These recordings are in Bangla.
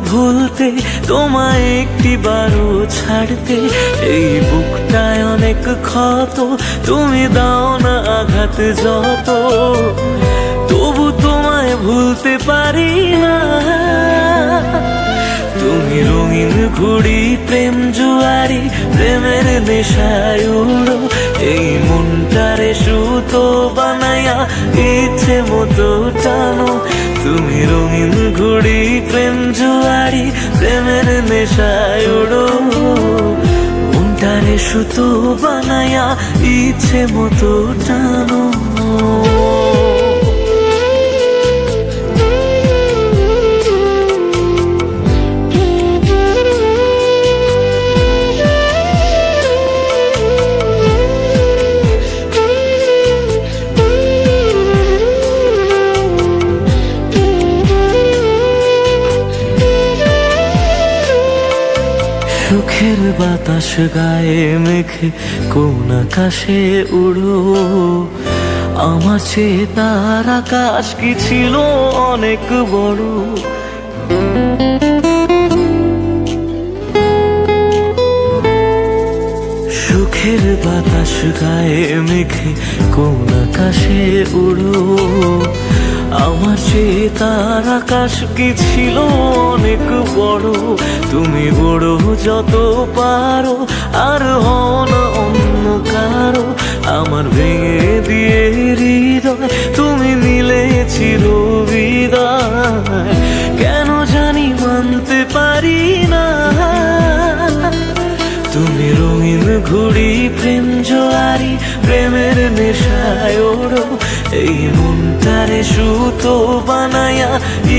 ভুলতে, তোমায় একটি বারও ছাড়তে। এই বুকটায় অনেক ক্ষত, তুমি দাও না আঘাত যত, তবু তোমায় ভুলতে পারি না। তুমি রঙিন ঘুড়ি, প্রেম জুয়ারি, প্রেমের নেশায় উড়ো। এই মনটারে সুতো বানায়া ইচ্ছে মতো টানো। তুমি রঙিন ঘুড়ি, প্রেম জুয়ারি, প্রেমের নেশায় উড়ো। মনটারে সুতো বানায়া ইচ্ছে মতো টানো। সুখের বাতাস গায়ে মেখে কোন আকাশে উড়ো। আমার চেয়ে তার আকাশ কি ছিল অনেক বড়। সুখের বাতাস গায়ে মেখে কোন আকাশে উড়ো। আমার চেয়ে তার আকাশ কি ছিল অনেক বড়। তুমি বড় যত পারো, আর হও না অন্য কারো। আমার ভেঙে দিয়ে হৃদয় তুমি নিলে চির বিদায়। কেন জানি মানতে পারি না। তুমি রঙিন ঘুড়ি, প্রেম জোয়ারি, প্রেমের নেশায় ওড়ো। এই মনটারে সুতো বানায়া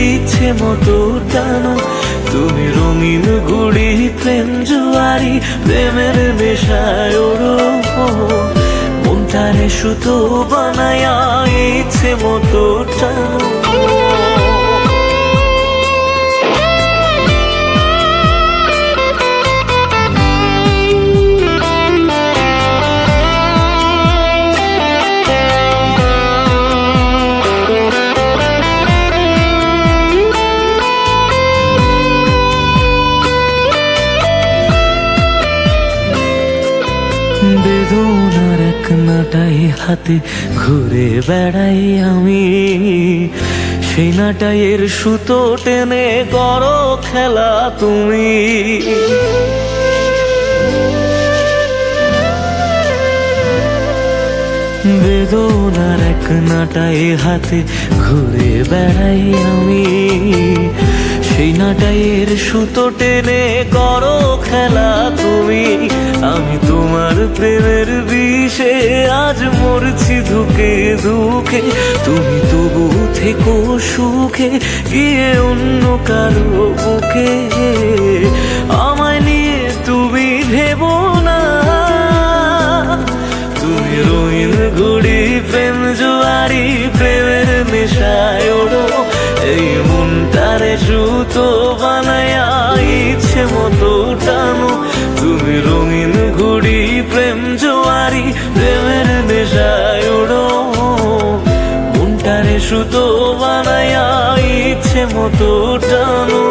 ইচ্ছে মতো টানো। তুমি রঙিন ঘুড়ি, প্রেম জোয়ারি, প্রেমের নেশায় ওড়ো। মনটারে সুতো বানায়া ইচ্ছে মতো টানো। বেদনার এক নাটাই হাতে ঘুরে বেড়াই আমি। সেই নাটাইয়ের সুতো টেনে করো খেলা তুমি। বেদনার এক নাটাই হাতে ঘুরে বেড়াই আমি। সেই নাটাইয়ের সুতো টেনে করো খেলা তুমি। আমি তোমার প্রেমের বিষে আজ মরছি ধুকে ধুকে। তুমি তবু থেকো সুখে গিয়ে অন্য কারো বুকে। আমায় নিয়ে তুমি ভেবো না। তুমি রঙিন ঘুড়ি, প্রেম জোয়ারি, প্রেমের নেশায় ওড়ো। এই মনটারে সুতো বানায়া ইচ্ছে মতো টানো। তুমি রঙিন ঘুড়ি, প্রেম জোয়ারি, প্রেমের নেশায় ওড়ো। মনটারে সুতো বানায়া ইচ্ছে মতো টানো।